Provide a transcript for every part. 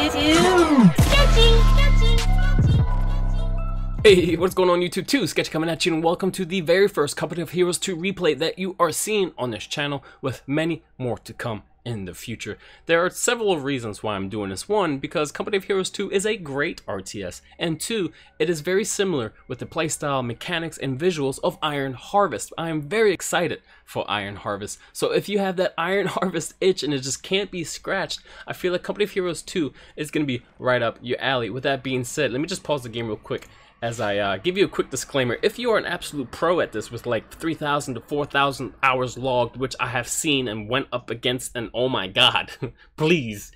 Hey, what's going on YouTube? 2 Sketchy coming at you, and welcome to the very first Company of Heroes 2 replay that you are seeing on this channel, with many more to come in the future. There are several reasons why I'm doing this. One, because Company of Heroes 2 is a great RTS, and two, it is very similar with the playstyle, mechanics, and visuals of Iron Harvest. I am very excited for Iron Harvest. So if you have that Iron Harvest itch and it just can't be scratched, I feel like Company of Heroes 2 is going to be right up your alley. With that being said, let me just pause the game real quick as I give you a quick disclaimer. If you are an absolute pro at this with like 3,000 to 4,000 hours logged, which I have seen and went up against, and oh my god, please,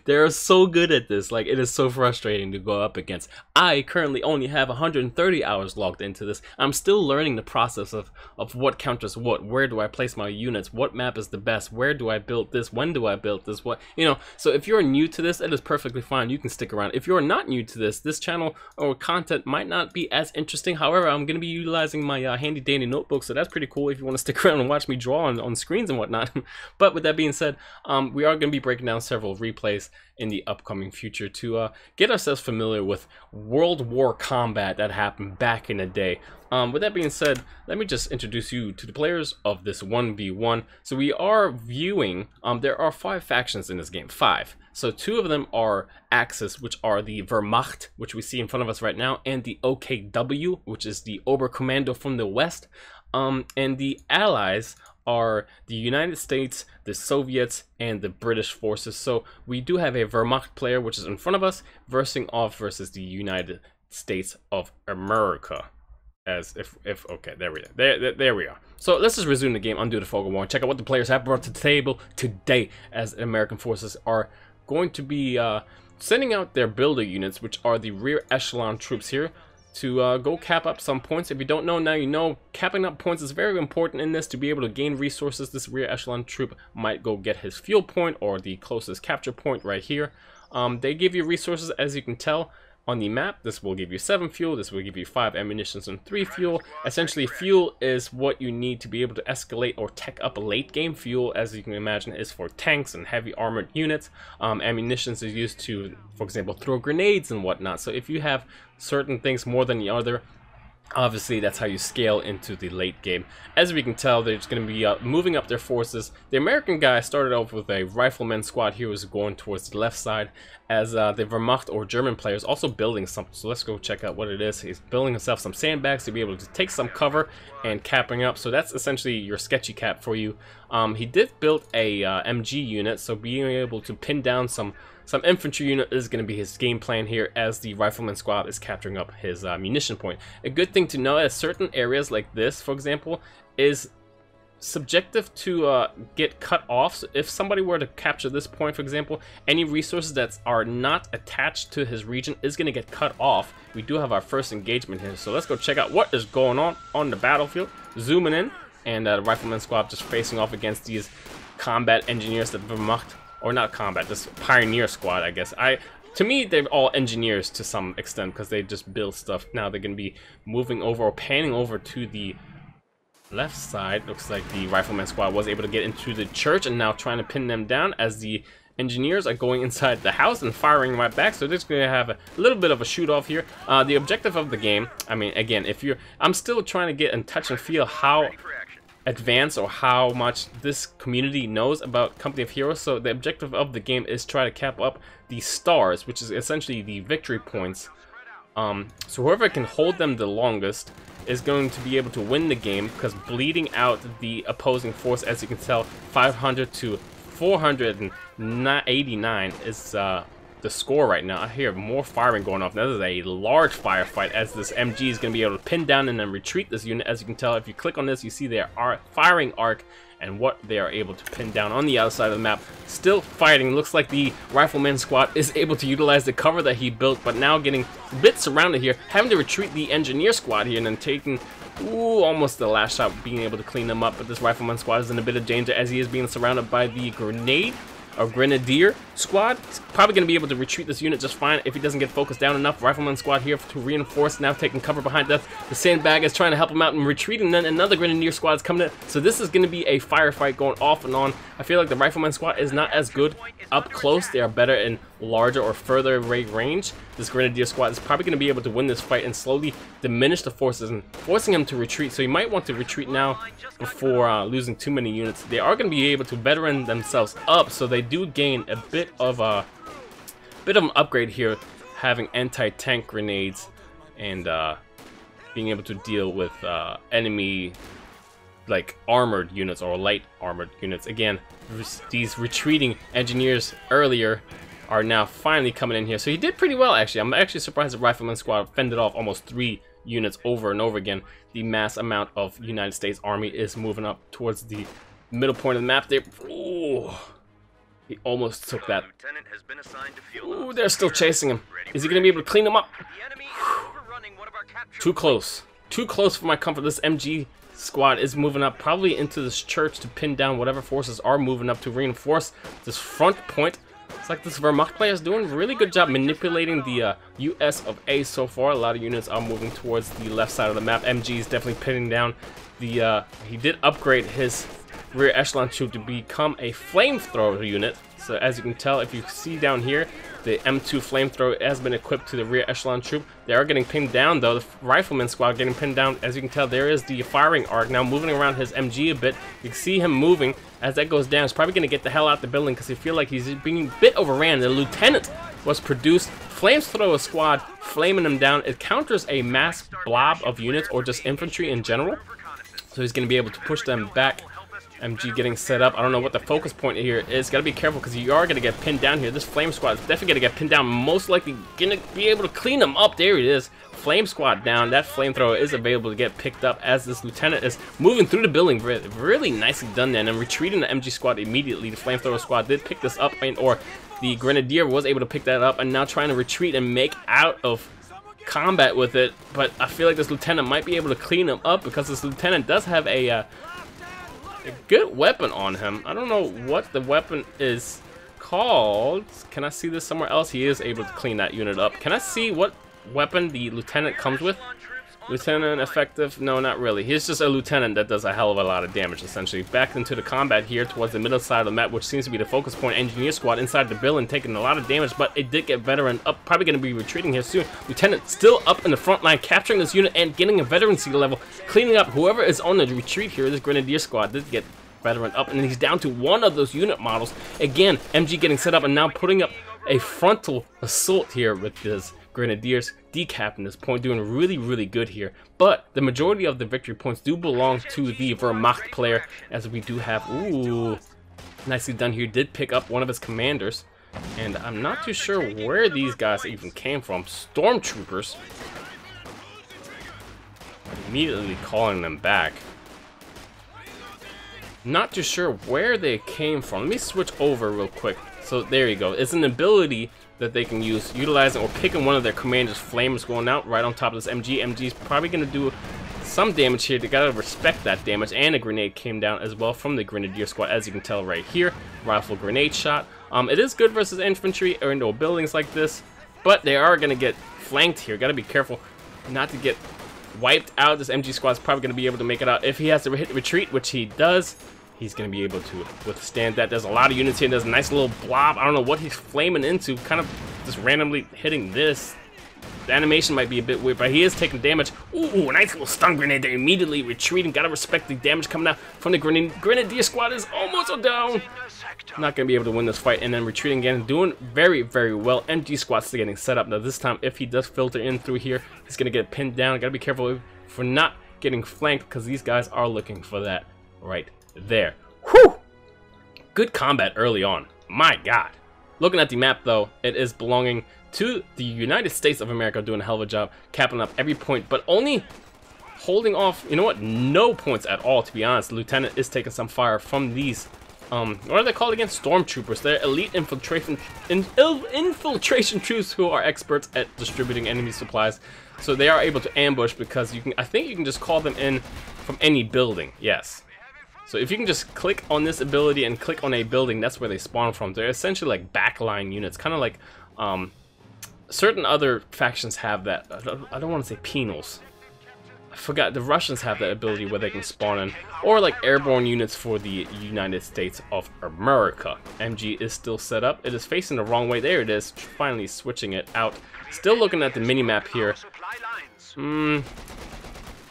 they're so good at this. Like, it is so frustrating to go up against. I currently only have 130 hours logged into this. I'm still learning the process of what counters what, where do I place my units, what map is the best, where do I build this, when do I build this, what, you know. So if you're new to this, it is perfectly fine. You can stick around. If you're not new to this channel or content might not be as interesting. However, I'm going to be utilizing my handy dandy notebook, so that's pretty cool if you want to stick around and watch me draw on screens and whatnot. But with that being said, we are going to be breaking down several replays in the upcoming future to get ourselves familiar with World War combat that happened back in the day. With that being said, let me just introduce you to the players of this 1v1. So we are viewing, there are 5 factions in this game, 5. So 2 of them are Axis, which are the Wermacht, which we see in front of us right now, and the OKW, which is the Oberkommando from the West. And the allies are the United States, the Soviets, and the British forces. So we do have a Wermacht player, which is in front of us, versing off versus the United States of America. As if okay, there we are. There we are. So let's just resume the game, undo the fog of war, and check out what the players have brought to the table today, as American forces are going to be sending out their builder units, which are the rear echelon troops here, to go cap up some points. If you don't know, now you know. Capping up points is very important in this to be able to gain resources. This rear echelon troop might go get his fuel point or the closest capture point right here. They give you resources, as you can tell on the map. This will give you 7 fuel, this will give you 5 ammunitions and 3 fuel. Essentially, fuel is what you need to be able to escalate or tech up a late game. Fuel, as you can imagine, is for tanks and heavy armored units. Ammunitions is used to, for example, throw grenades and whatnot. So if you have certain things more than the other, obviously that's how you scale into the late game. As we can tell, they're just going to be moving up their forces. The American guy started off with a rifleman squad here, who's going towards the left side, as the Wehrmacht or German players also building something. So let's go check out what it is. He's building himself some sandbags to be able to take some cover and capping up. So that's essentially your sketchy cap for you. He did build a MG unit, so being able to pin down some infantry unit is going to be his game plan here, as the rifleman squad is capturing up his munition point. A good thing to know is certain areas like this, for example, is subjective to get cut off. So if somebody were to capture this point, for example, any resources that are not attached to his region is going to get cut off. We do have our first engagement here, so let's go check out what is going on the battlefield. Zooming in, and the rifleman squad just facing off against these combat engineers that Wehrmacht, or not combat, this pioneer squad, I guess. To me, they're all engineers to some extent, because they just build stuff. Now they're going to be moving over or panning over to the left side. Looks like the rifleman squad was able to get into the church and now trying to pin them down, as the engineers are going inside the house and firing right back. So they're just going to have a little bit of a shoot off here. The objective of the game, I mean, again, I'm still trying to get in touch and feel how advanced or how much this community knows about Company of Heroes. So the objective of the game is try to cap up the stars, which is essentially the victory points. So whoever can hold them the longest is going to be able to win the game, because bleeding out the opposing force, as you can tell, 500 to 489 is the score right now. I hear more firing going off. Now, this is a large firefight, as this MG is going to be able to pin down and then retreat this unit. As you can tell, if you click on this, you see their firing arc and what they are able to pin down on the outside of the map. Still fighting. Looks like the rifleman squad is able to utilize the cover that he built, but now getting a bit surrounded here, having to retreat the engineer squad here, and then taking almost the last shot, being able to clean them up. But this rifleman squad is in a bit of danger, as he is being surrounded by the grenade a Grenadier squad. He's probably going to be able to retreat this unit just fine if he doesn't get focused down enough. Rifleman squad here to reinforce, now taking cover behind that. The sandbag is trying to help him out and retreating, and then another Grenadier squad is coming in. So this is going to be a firefight going off and on. I feel like the Rifleman squad is not as good up close. They are better in larger or further away range. This Grenadier squad is probably going to be able to win this fight and slowly diminish the forces and forcing him to retreat. So you might want to retreat now before losing too many units. They are going to be able to veteran themselves up, so they do gain a bit of an upgrade here, having anti-tank grenades and being able to deal with enemy like armored units or light armored units. Again, these retreating engineers earlier are now finally coming in here. So he did pretty well, actually. I'm actually surprised the Rifleman squad fended off almost 3 units over and over again. The mass amount of United States Army is moving up towards the middle point of the map there. Ooh, he almost took that. Ooh, they're still chasing him. Is he going to be able to clean them up? Too close. Too close for my comfort. This MG squad is moving up probably into this church to pin down whatever forces are moving up to reinforce this front point. It's like this Wermacht player is doing a really good job manipulating the USF so far. A lot of units are moving towards the left side of the map. MG is definitely pinning down the... he did upgrade his rear echelon troop to become a flamethrower unit. So as you can tell, if you see down here, the M2 flamethrower has been equipped to the rear echelon troop. They are getting pinned down though. The Rifleman squad getting pinned down. As you can tell, there is the firing arc now moving around his MG a bit. You can see him moving as that goes down. He's probably going to get the hell out the building because he feel like he's being a bit overran. The lieutenant was produced. Flamethrower squad flaming him down. It counters a mass blob of units or just infantry in general. So he's going to be able to push them back. MG getting set up. I don't know what the focus point here is. Gotta be careful because you are gonna get pinned down here. This flame squad is definitely gonna get pinned down. Most likely gonna be able to clean them up. There it is. Flame squad down. That flamethrower is available to get picked up as this lieutenant is moving through the building. Really nicely done then. And retreating the MG squad immediately. The flamethrower squad did pick this up, or the Grenadier was able to pick that up, and now trying to retreat and make out of combat with it. But I feel like this lieutenant might be able to clean him up because this lieutenant does have a good weapon on him. I don't know what the weapon is called. Can I see this somewhere else? He is able to clean that unit up. Can I see what weapon the lieutenant comes with? Lieutenant effective? No, not really. He's just a lieutenant that does a hell of a lot of damage, essentially. Back into the combat here towards the middle side of the map, which seems to be the focus point. Engineer squad inside the building taking a lot of damage, but it did get veteran up. Probably going to be retreating here soon. Lieutenant still up in the front line, capturing this unit and getting a veterancy level, cleaning up whoever is on the retreat here. This Grenadier squad did get veteran up, and he's down to one of those unit models. Again, MG getting set up and now putting up a frontal assault here with his Grenadiers, decapping this point, doing really good here. But the majority of the victory points do belong to the Wermacht player, as we do have, ooh, nicely done here, did pick up one of his commanders, and I'm not too sure where these guys even came from. Stormtroopers. Immediately calling them back. Not too sure where they came from. Let me switch over real quick. So there you go. It's an ability that they can use, utilizing or picking one of their commanders. Flame is going out right on top of this MG. MG is probably going to do some damage here. They gotta respect that damage, and a grenade came down as well from the Grenadier squad, as you can tell right here. Rifle grenade shot. It is good versus infantry or into buildings like this, but they are going to get flanked here. Gotta be careful not to get wiped out. This MG squad is probably going to be able to make it out. If he has to hit retreat, which he does, he's going to be able to withstand that. There's a lot of units here. There's a nice little blob. I don't know what he's flaming into. Kind of just randomly hitting this. The animation might be a bit weird, but he is taking damage. Ooh, a nice little stun grenade there. Immediately retreating. Gotta respect the damage coming out from the Grenadier squad is almost down. Not going to be able to win this fight. And then retreating again. Doing very well. MG squad's still getting set up. Now this time, if he does filter in through here, he's going to get pinned down. Gotta be careful for not getting flanked, because these guys are looking for that right there. Whew! Good combat early on. My God. Looking at the map, though, it is belonging to the United States of America, doing a hell of a job, capping up every point, but only holding off, you know what, no points at all, to be honest. The lieutenant is taking some fire from these, what are they called again? Stormtroopers. They're elite infiltration troops who are experts at distributing enemy supplies. So they are able to ambush, because you can, I think you can just call them in from any building. Yes. So if you can just click on this ability and click on a building, that's where they spawn from. They're essentially like backline units, kind of like certain other factions have that. I don't want to say penals. I forgot, the Russians have that ability where they can spawn in, or like airborne units for the United States of America. MG is still set up. It is facing the wrong way. There it is, finally switching it out. Still looking at the mini-map here.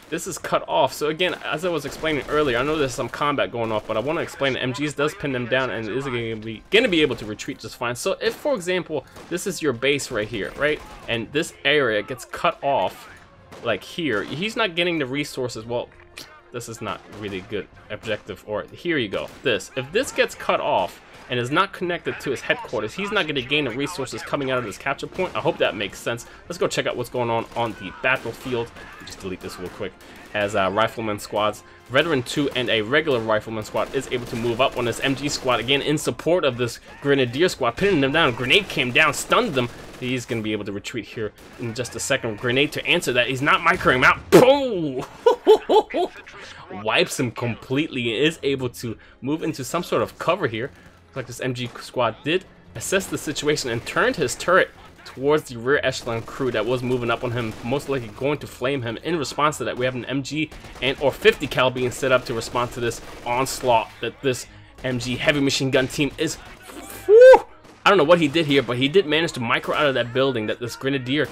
This is cut off. So again, as I was explaining earlier, I know there's some combat going off, but I want to explain that MGs does pin them down and is going to be able to retreat just fine. So if, for example, this is your base right here, right, and this area gets cut off, like here, he's not getting the resources. Well, this is not really good objective. Or here you go, this, if this gets cut off and is not connected to his headquarters, he's not going to gain the resources coming out of this capture point. I hope that makes sense. Let's go check out what's going on the battlefield. Just delete this real quick. As rifleman squads, veteran 2 and a regular rifleman squad is able to move up on this MG squad again in support of this grenadier squad, pinning them down. Grenade came down, stunned them. He's going to be able to retreat here in just a second. Grenade to answer that. He's not microing him out. Boom! Wipes him completely. He is able to move into some sort of cover here. Looks like this MG squad did assess the situation and turned his turret towards the rear echelon crew that was moving up on him, most likely going to flame him. In response to that, we have an MG and or 50 cal being set up to respond to this onslaught that this MG heavy machine gun team is. Whew, I don't know what he did here, but he did manage to micro out of that building that this grenadier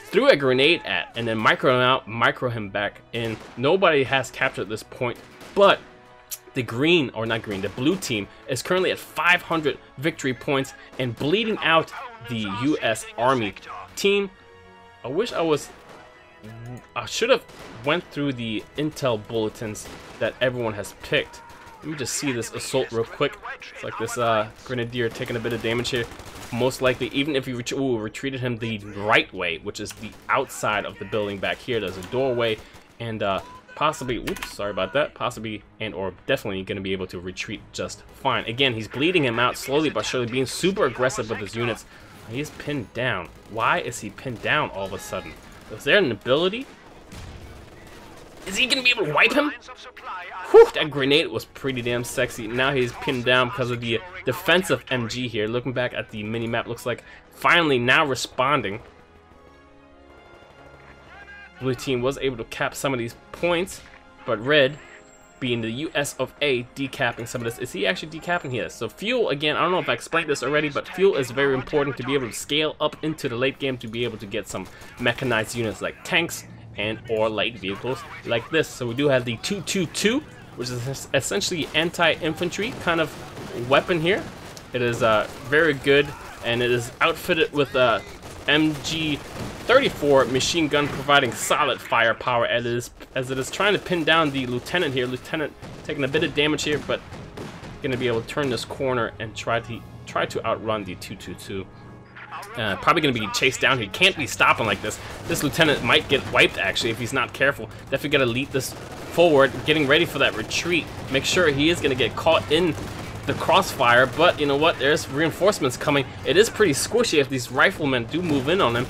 threw a grenade at, and then micro him out, micro him back in. Nobody has captured at this point, but the green, or not green, the blue team is currently at 500 victory points and bleeding out the US Army team. I should have went through the intel bulletins that everyone has picked. Let me just see this assault real quick. It's like this grenadier taking a bit of damage here. Most likely, even if you retreated him the right way, which is the outside of the building back here, there's a doorway, and possibly, oops, sorry about that, possibly and or definitely going to be able to retreat just fine. Again, he's bleeding him out slowly but surely, being super aggressive with his units. He is pinned down. Why is he pinned down all of a sudden? Is there an ability? Is he going to be able to wipe him? Whew, that grenade was pretty damn sexy. Now he's pinned down because of the defensive MG here. Looking back at the mini-map, looks like finally now responding. Blue team was able to cap some of these points, but red, being the US of A, decapping some of this. Is he actually decapping? He is. So fuel, again, I don't know if I explained this already, but fuel is very important to be able to scale up into the late game to be able to get some mechanized units like tanks and or light vehicles like this. So we do have the 222, which is essentially anti-infantry kind of weapon here. It is very good, and it is outfitted with MG34 machine gun, providing solid firepower as it is trying to pin down the lieutenant here. Lieutenant taking a bit of damage here, but gonna be able to turn this corner and try to outrun the 222. Probably gonna be chased down. He can't be stopping like this. This lieutenant might get wiped actually if he's not careful. Definitely gotta lead this forward, getting ready for that retreat. Make sure he is gonna get caught in the crossfire, but you know what, there's reinforcements coming. It is pretty squishy if these riflemen do move in on him.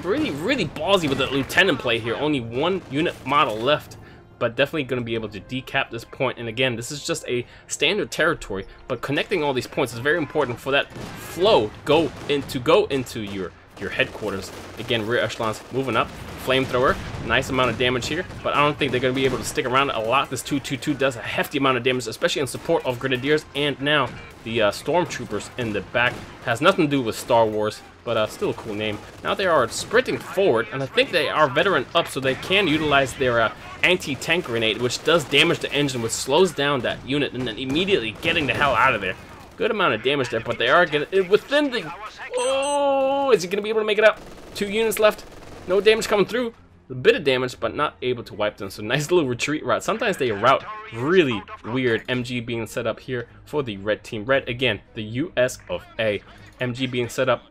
Really ballsy with the lieutenant play here. Only one unit model left, but definitely going to be able to decap this point. And again, this is just a standard territory, but connecting all these points is very important for that flow go into your headquarters. Again, rear echelons moving up. Flamethrower, nice amount of damage here, but I don't think they're going to be able to stick around a lot. This 222 does a hefty amount of damage, especially in support of grenadiers, and now the stormtroopers in the back. Has nothing to do with Star Wars, but still a cool name. Now they are sprinting forward, and I think they are veteran up, so they can utilize their anti-tank grenade, which does damage the engine, which slows down that unit, and then immediately getting the hell out of there. Good amount of damage there, but they are getting within the... Oh, is he going to be able to make it out? 2 units left. No damage coming through. A bit of damage, but not able to wipe them. So nice little retreat route. Sometimes they route really weird. MG being set up here for the red team. Red, again, the US of A. MG being set up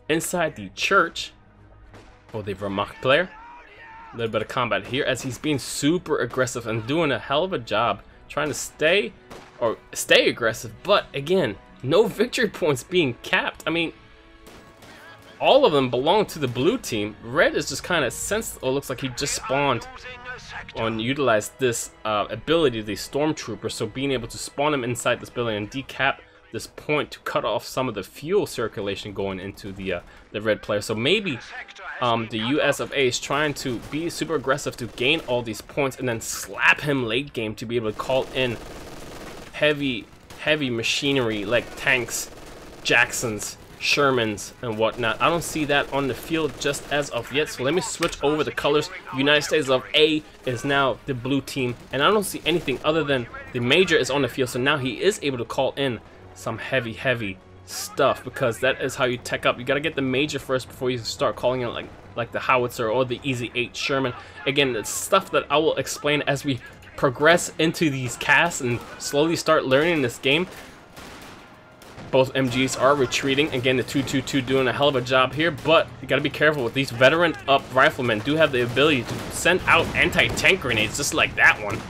inside the church for the Wermacht player. A little bit of combat here as he's being super aggressive and doing a hell of a job trying to stay aggressive. But again, no victory points being capped. I mean, all of them belong to the blue team. Red is just kind of, since, oh, looks like he just spawned utilize this ability, the stormtroopers, so being able to spawn them inside this building and decap this point to cut off some of the fuel circulation going into the red player. So maybe the USF is trying to be super aggressive to gain all these points and then slap him late game to be able to call in heavy machinery like tanks, Jacksons, Shermans, and whatnot. I don't see that on the field just as of yet, so let me switch over the colors. United States of A is now the blue team, and I don't see anything other than the Major is on the field, so now he is able to call in some heavy stuff, because that is how you tech up. You gotta get the Major first before you start calling in like the Howitzer or the Easy 8 Sherman. Again, it's stuff that I will explain as we progress into these casts and slowly start learning this game. Both MGs are retreating. Again, the 222 doing a hell of a job here, but you gotta be careful with these veteran up riflemen. Do have the ability to send out anti-tank grenades just like that one.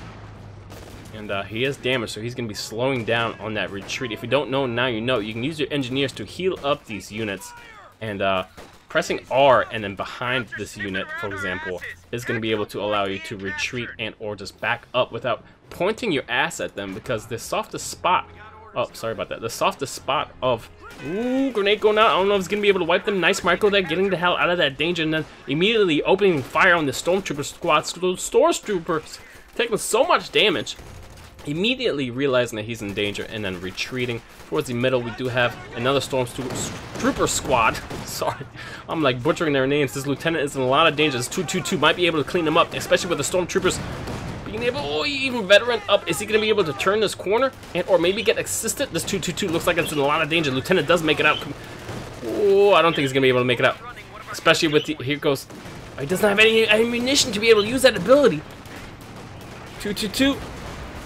And he is damaged, so he's going to be slowing down on that retreat. If you don't know, now you know. You can use your engineers to heal up these units. And pressing R and then behind this unit, for example, is going to be able to allow you to retreat and or just back up without pointing your ass at them, because the softest spot... Oh, sorry about that. The softest spot of... Ooh, grenade going out. I don't know if it's going to be able to wipe them. Nice micro there, getting the hell out of that danger, and then immediately opening fire on the Stormtrooper squad. So those Stormtroopers taking so much damage. Immediately realizing that he's in danger and then retreating towards the middle. We do have another Stormtrooper squad. Sorry, I'm like butchering their names. This lieutenant is in a lot of danger. This 222 might be able to clean them up, especially with the Stormtroopers being able. Oh, even veteran up. Is he going to be able to turn this corner and or maybe get assisted? This 222 looks like it's in a lot of danger. Lieutenant does make it out. Oh, I don't think he's going to be able to make it out, especially with the. Here goes. He doesn't have any ammunition to be able to use that ability. 222.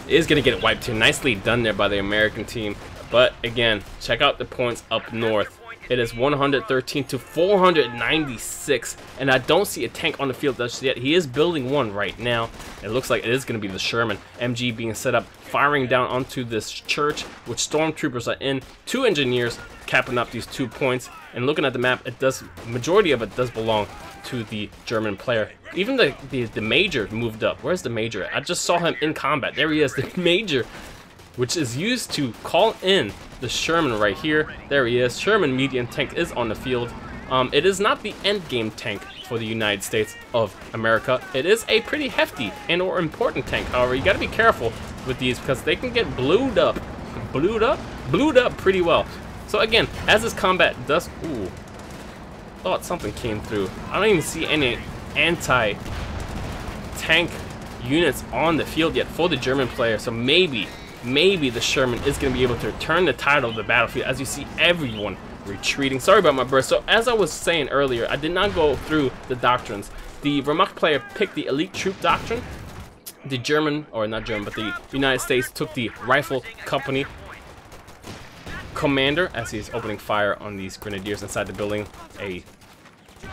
Is going to get it wiped here. Nicely done there by the American team. But again, check out the points up north. It is 113 to 496, and I don't see a tank on the field just yet. He is building one right now. It looks like it is going to be the Sherman. MG being set up, firing down onto this church, which stormtroopers are in. 2 engineers capping up these 2 points. And looking at the map, it does, majority of it does belong to the German player. Even the Major moved up. Where's the Major? I just saw him in combat. There he is, the Major, which is used to call in the Sherman right here. There he is. Sherman medium tank is on the field. It is not the end game tank for the United States of America. It is a pretty hefty and or important tank. However, you got to be careful with these because they can get blued up pretty well. So again, as this combat does, ooh, thought something came through. I don't even see any anti-tank units on the field yet for the German player. So maybe the Sherman is going to be able to turn the tide of the battlefield as you see everyone retreating. Sorry about my burst. So as I was saying earlier, I did not go through the doctrines. The Wermacht player picked the elite troop doctrine. The German, or not German, but the United States took the rifle company commander as he's opening fire on these grenadiers inside the building. A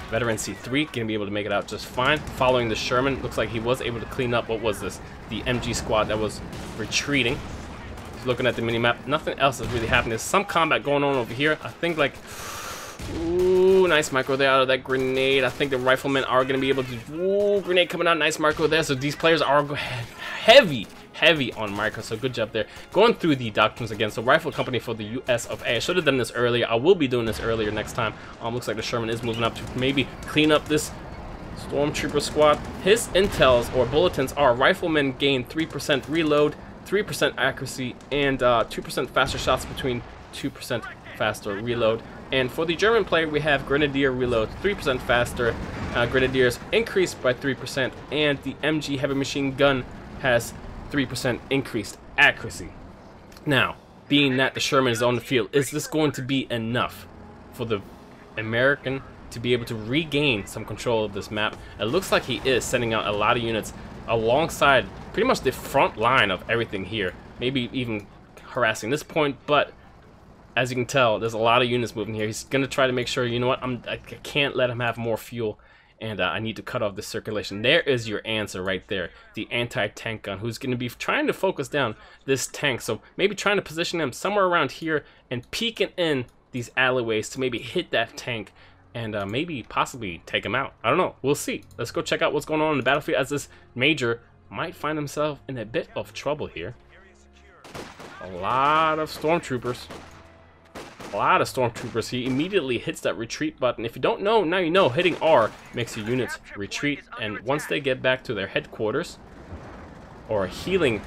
veteran C3 gonna be able to make it out just fine. Following the Sherman, looks like he was able to clean up, what was this? The MG squad that was retreating. Looking at the mini-map, nothing else is really happening. There's some combat going on over here. I think like, ooh, nice micro there out of that grenade. I think the riflemen are gonna be able to, ooh, grenade coming out, nice micro there. So these players are heavy on micro, so good job there. Going through the doctrines again, so rifle company for the USF. I should have done this earlier. I will be doing this earlier next time. Looks like the Sherman is moving up to maybe clean up this Stormtrooper squad. His intels or bulletins are riflemen gain 3% reload, 3% accuracy, and 2% faster shots between 2% faster reload. And for the German player, we have Grenadier reload 3% faster, Grenadiers increased by 3%, and the MG heavy machine gun has 3% increased accuracy. Now, being that the Sherman is on the field, is this going to be enough for the American to be able to regain some control of this map? It looks like he is sending out a lot of units alongside pretty much the front line of everything here. Maybe even harassing this point, but as you can tell, there's a lot of units moving here. He's going to try to make sure, you know what, I can't let him have more fuel. And I need to cut off the circulation. There is your answer right there. The anti-tank gun, who's going to be trying to focus down this tank. So maybe trying to position him somewhere around here and peeking in these alleyways to maybe hit that tank and maybe possibly take him out. I don't know. We'll see. Let's go check out what's going on in the battlefield, as this Major might find himself in a bit of trouble here. A lot of stormtroopers. A lot of stormtroopers. He immediately hits that retreat button. If you don't know, now you know. Hitting R makes your units retreat, and once they get back to their headquarters or a healing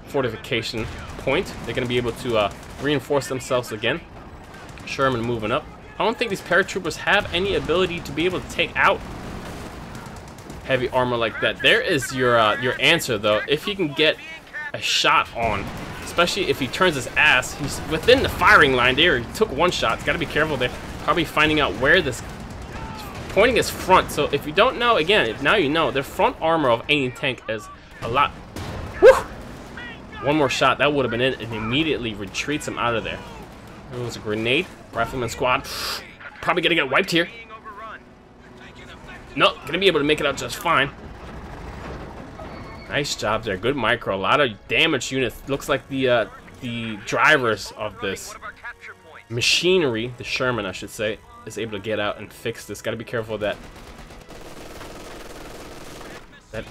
fortification point, they're going to be able to reinforce themselves again. Sherman moving up. I don't think these paratroopers have any ability to be able to take out heavy armor like that. There is your answer, though. If you can get a shot on, especially if he turns his ass, he's within the firing line there. He took one shot. He's got to be careful. They're probably finding out where this, pointing his front. So if you don't know, again, now you know. The front armor of any tank is a lot. Woo! One more shot, that would have been it, and immediately retreats him out of there. There was a grenade. Rifleman squad probably gonna get wiped here. No, gonna be able to make it out just fine. Nice job there. Good micro. A lot of damaged units. Looks like the drivers of this machinery, the Sherman, I should say, is able to get out and fix this. Got to be careful that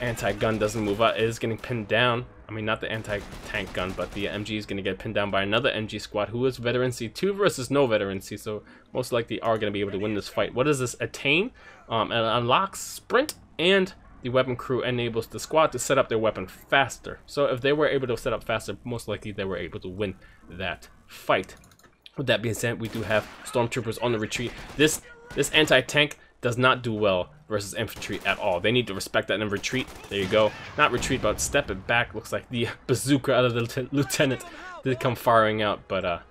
anti-gun doesn't move out. It is getting pinned down. I mean, not the anti-tank gun, but the MG is going to get pinned down by another MG squad who is veterancy 2 versus no veterancy, so most likely are going to be able to win this fight. What does this attain? It unlocks sprint, and the weapon crew enables the squad to set up their weapon faster. So if they were able to set up faster, most likely they were able to win that fight. With that being said, we do have stormtroopers on the retreat. This anti-tank does not do well versus infantry at all. They need to respect that and retreat. There you go. Not retreat, but step it back. Looks like the bazooka out of the lieutenant did come firing out, but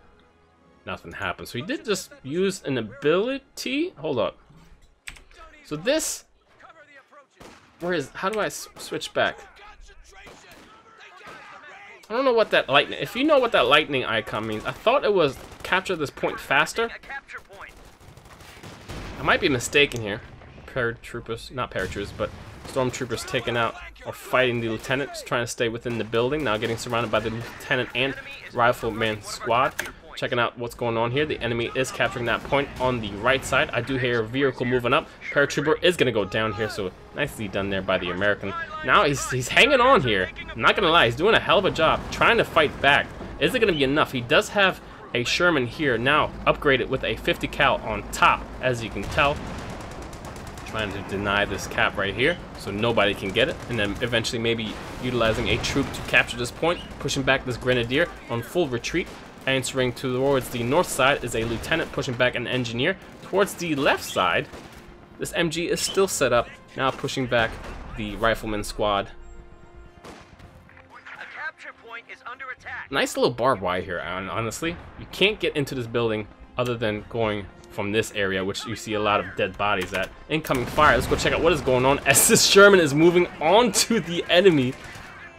nothing happened. So he did just use an ability. Hold up. So this, where is? How do I switch back? I don't know what that lightning. If you know what that lightning icon means, I thought it was capture this point faster. I might be mistaken here. Paratroopers, not paratroopers, but stormtroopers taking out or fighting the lieutenant, just trying to stay within the building. Now getting surrounded by the lieutenant and rifleman squad. Checking out what's going on here. The enemy is capturing that point on the right side. I do hear a vehicle moving up. Paratrooper is going to go down here, so nicely done there by the American. Now he's hanging on here. I'm not going to lie, he's doing a hell of a job trying to fight back. Is it going to be enough? He does have a Sherman here now, upgraded with a 50 cal on top, as you can tell. Trying to deny this cap right here so nobody can get it, and then eventually maybe utilizing a troop to capture this point, pushing back this grenadier on full retreat. Answering towards the north side is a lieutenant pushing back an engineer. Towards the left side, this MG is still set up, now pushing back the rifleman squad. Nice little barbed wire here, honestly. You can't get into this building other than going from this area, which you see a lot of dead bodies at. Incoming fire. Let's go check out what is going on as this Sherman is moving on to the enemy.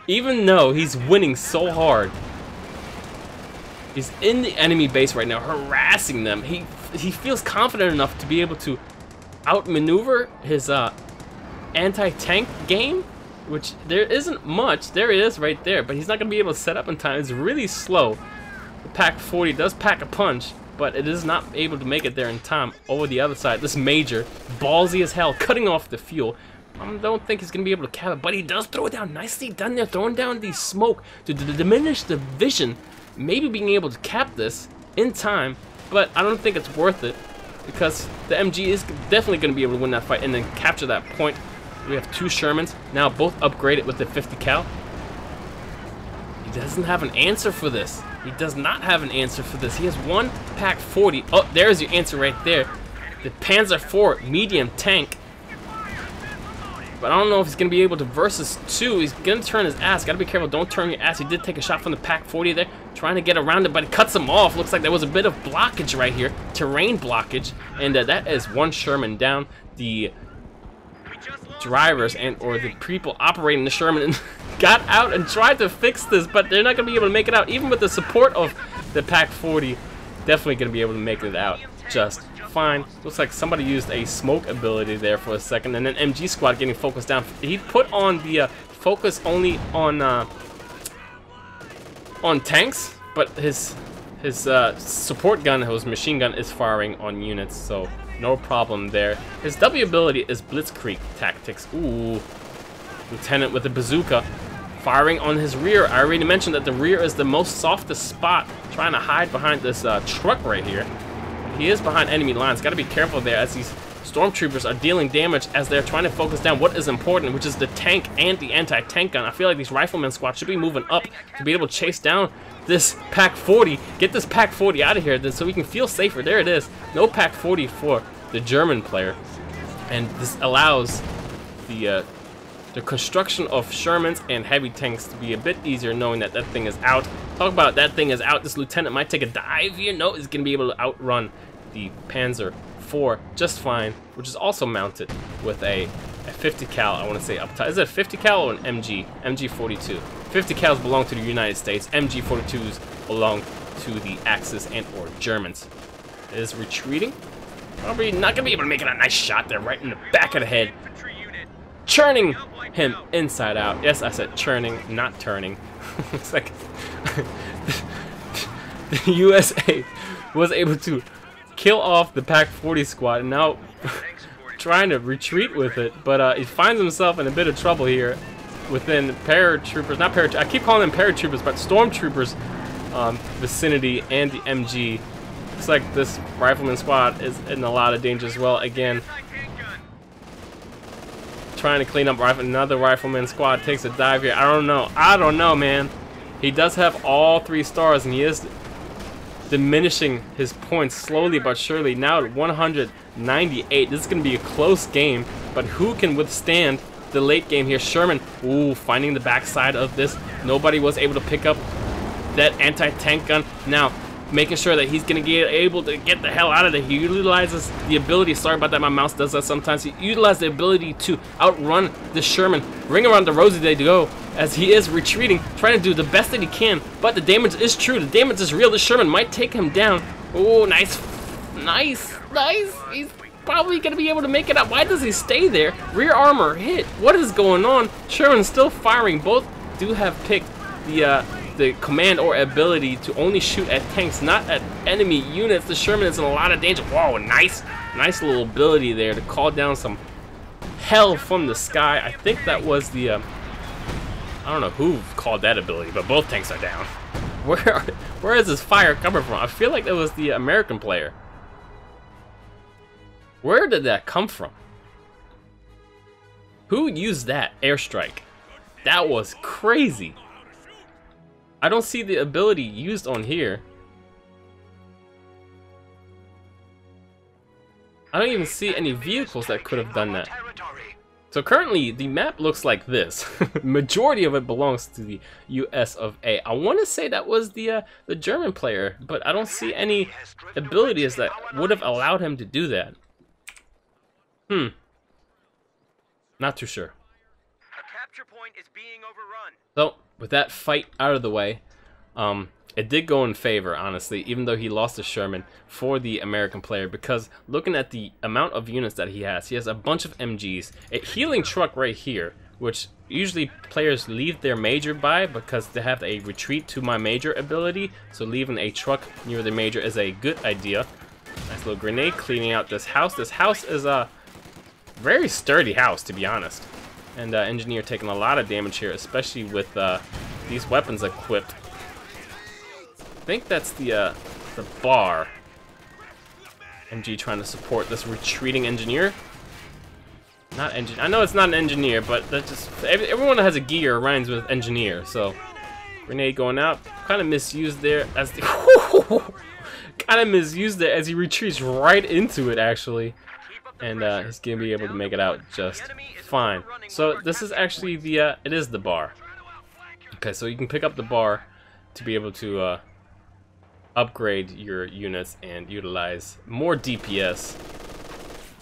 Even though he's winning so hard, he's in the enemy base right now, harassing them. He feels confident enough to be able to outmaneuver his anti-tank game, which there isn't much. There it is right there, but he's not going to be able to set up in time. It's really slow. The Pack 40 does pack a punch, but it is not able to make it there in time. Over the other side, this Major, ballsy as hell, cutting off the fuel. I don't think he's going to be able to cap it, but he does throw it down. Nicely done there, throwing down the smoke to diminish the vision. Maybe being able to cap this in time, but I don't think it's worth it because the MG is definitely going to be able to win that fight and then capture that point. We have two Shermans, now both upgraded with the 50 cal. He doesn't have an answer for this. He does not have an answer for this. He has one Pack 40. Oh, there's your answer right there. The Panzer IV medium tank. But I don't know if he's going to be able to versus two. He's going to turn his ass. Got to be careful. Don't turn your ass. He did take a shot from the Pack 40 there. Trying to get around it, but it cuts him off. Looks like there was a bit of blockage right here. Terrain blockage. And that is one Sherman down. The drivers or the people operating the Sherman got out and tried to fix this, but they're not going to be able to make it out. Even with the support of the Pack 40, definitely going to be able to make it out just fine. Looks like somebody used a smoke ability there for a second, and then MG squad getting focused down. He put on the focus only on tanks, but his support gun, his machine gun, is firing on units. So No problem there. His W ability is Blitzkrieg tactics. Ooh. Lieutenant with the bazooka. Firing on his rear. I already mentioned that the rear is the most softest spot. Trying to hide behind this truck right here. He is behind enemy lines. Got to be careful there as these stormtroopers are dealing damage as they're trying to focus down what is important, which is the tank and the anti-tank gun. I feel like these rifleman squad should be moving up to be able to chase down this Pack 40. Get this Pack 40 out of here so we can feel safer. There it is. No Pack 40 for the German player. And this allows the construction of Shermans and heavy tanks to be a bit easier knowing that that thing is out. Talk about that thing is out. This lieutenant might take a dive. You know, he's going to be able to outrun the Panzer IV just fine, which is also mounted with a 50 cal, I want to say up top. Is it a 50 cal or an MG? MG42. 50 cals belong to the United States. MG42s belong to the Axis and or Germans. It is retreating. Probably not going to be able to make it a nice shot there right in the back of the head. Churning him inside out. Yes, I said churning, not turning. It's like the USA was able to kill off the Pack 40 squad and now trying to retreat with it, but he finds himself in a bit of trouble here within paratroopers, not paratroopers, I keep calling them paratroopers, but stormtroopers vicinity and the MG. Looks like this rifleman squad is in a lot of danger as well. Again, trying to clean up another rifleman squad takes a dive here. I don't know, man. He does have all 3 stars and he is diminishing his points slowly but surely. Now at 198. This is going to be a close game, but who can withstand the late game here? Sherman, ooh, finding the backside of this. Nobody was able to pick up that anti-tank gun. Now, making sure that he's going to get able to get the hell out of there. He utilizes the ability, sorry about that, my mouse does that sometimes. He utilizes the ability to outrun the Sherman. Ring around the rosy they go as he is retreating, trying to do the best that he can, but the damage is true. The damage is real. The Sherman might take him down. Oh, nice. He's probably going to be able to make it out. Why does he stay there? Rear armor hit. What is going on? Sherman's still firing. Both do have picked the command or ability to only shoot at tanks, not at enemy units. The Sherman is in a lot of danger. Whoa, nice little ability there to call down some hell from the sky. I think that was the I don't know who called that ability, but both tanks are down. Where is this fire coming from? I feel like that was the American player. Where did that come from? Who used that airstrike? That was crazy. I don't see the ability used on here. I don't even see any vehicles that could have done that. So currently, the map looks like this. Majority of it belongs to the US of A. I want to say that was the German player, but I don't see any abilities that would have allowed him to do that. Not too sure. A capture point is being overrun. So, with that fight out of the way, it did go in favor, honestly, even though he lost to Sherman for the American player, because looking at the amount of units that he has a bunch of MGs, a healing truck right here, which usually players leave their major by because they have a retreat to my major ability, so leaving a truck near the major is a good idea. Nice little grenade cleaning out this house. This house is a very sturdy house, to be honest. And engineer taking a lot of damage here, especially with these weapons equipped. I think that's the bar. MG trying to support this retreating engineer. Not engineer. I know it's not an engineer, but that's just everyone that has a gear rhymes with engineer. So grenade going out, kind of misused there as the kind of misused there as he retreats right into it actually. And he's gonna be able to make it out just fine. So this is actually the it is the bar. Okay, so you can pick up the bar to be able to upgrade your units and utilize more DPS.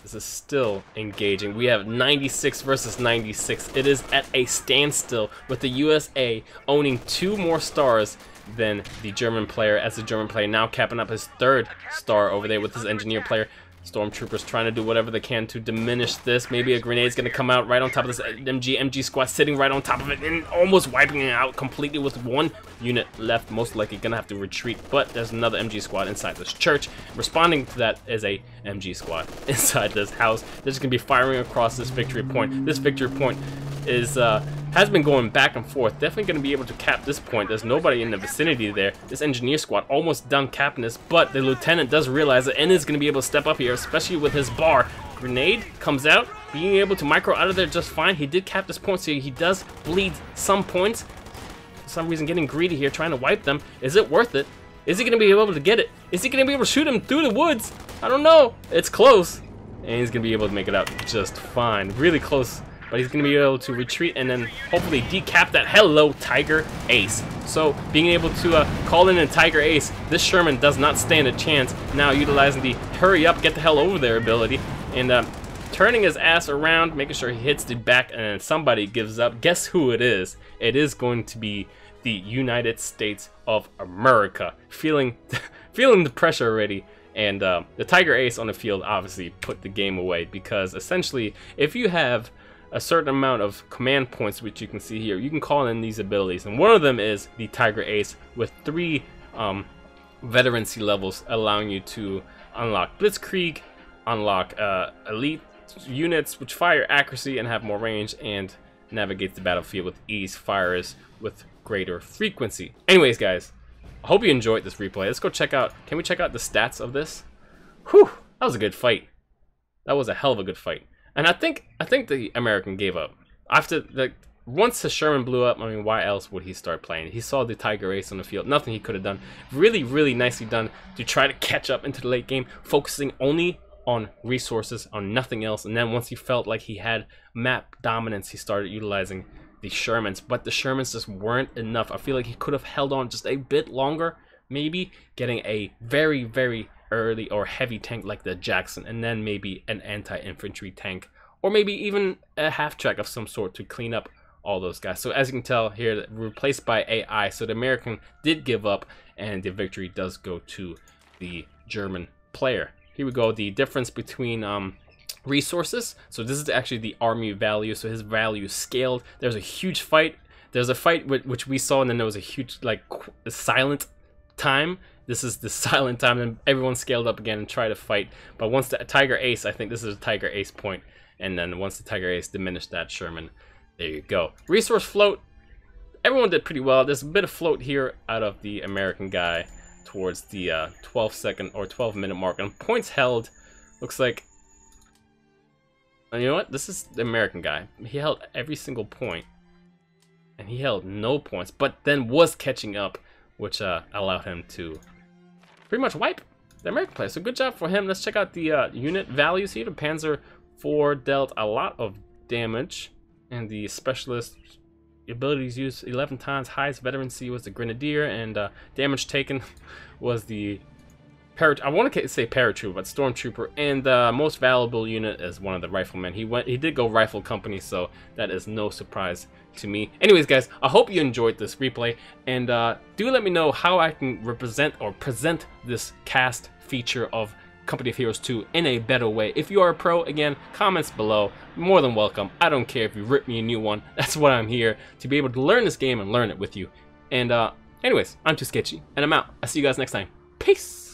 This is still engaging. We have 96 versus 96. It is at a standstill with the USA owning 2 more stars than the German player, as the German player now capping up his 3rd star over there with his engineer player. Stormtroopers trying to do whatever they can to diminish this. Maybe a grenade's gonna come out right on top of this MG squad, sitting right on top of it and almost wiping it out completely with one unit left. Most likely gonna have to retreat, but there's another MG squad inside this church. Responding to that is a MG squad inside this house. They're just gonna be firing across this victory point. This victory point is has been going back and forth. Definitely going to be able to cap this point. There's nobody in the vicinity there. This engineer squad almost done capping this, but the lieutenant does realize it and is going to be able to step up here, especially with his bar. Grenade comes out, being able to micro out of there just fine. He did cap this point, so he does bleed some points. For some reason, getting greedy here, trying to wipe them. Is it worth it? Is he going to be able to get it? Is he going to be able to shoot him through the woods? I don't know. It's close, and he's going to be able to make it out just fine. Really close. But he's going to be able to retreat and then hopefully decap that. Hello, Tiger Ace. So being able to call in a Tiger Ace, this Sherman does not stand a chance. Now utilizing the hurry up, get the hell over there ability, and turning his ass around, making sure he hits the back, and then somebody gives up. Guess who it is? It is going to be the United States of America. Feeling the pressure already. And the Tiger Ace on the field obviously put the game away, because essentially if you have a certain amount of command points, which you can see here, you can call in these abilities, and one of them is the Tiger Ace with 3 veterancy levels, allowing you to unlock Blitzkrieg, unlock elite units which fire accuracy and have more range, and navigate the battlefield with ease, fires with greater frequency. Anyways, guys, I hope you enjoyed this replay. Let's go check out, can we check out the stats of this? Whew, that was a good fight. That was a hell of a good fight. And I think the American gave up. After, like, once the Sherman blew up, I mean, why else would he start playing? He saw the Tiger Ace on the field. Nothing he could have done. Really, really nicely done to try to catch up into the late game, focusing only on resources, on nothing else. And then once he felt like he had map dominance, he started utilizing the Shermans. But the Shermans just weren't enough. I feel like he could have held on just a bit longer, maybe getting a very, very early or heavy tank like the Jackson, and then maybe an anti-infantry tank, or maybe even a half-track of some sort to clean up all those guys. So as you can tell here, replaced by AI, so the American did give up, and the victory does go to the German player. Here we go, the difference between resources. So this is actually the army value, so his value is scaled. There's a huge fight. There's a fight which we saw, and then there was a huge, like, silent time. This is the silent time, and everyone scaled up again and tried to fight. But once the Tiger Ace, I think this is a Tiger Ace point, and then once the Tiger Ace diminished that Sherman, there you go. Resource float, everyone did pretty well. There's a bit of float here out of the American guy towards the 12-second or 12-minute mark, and points held. Looks like, and you know what? This is the American guy. He held every single point, and he held no points, but then was catching up, which allowed him to pretty much wipe the American player. So good job for him. Let's check out the unit values here. The Panzer IV dealt a lot of damage, and the specialist abilities used 11 times. Highest veterancy was the Grenadier, and damage taken was the I want to say paratrooper, but stormtrooper, and the most valuable unit is one of the riflemen. He did go rifle company, so that is no surprise to me. Anyways, guys, I hope you enjoyed this replay, and do let me know how I can represent or present this cast feature of Company of Heroes 2 in a better way. If you are a pro, again, comments below, more than welcome. I don't care if you rip me a new one. That's what I'm here, to be able to learn this game and learn it with you. And anyways, I'm too sketchy, and I'm out. I'll see you guys next time. Peace.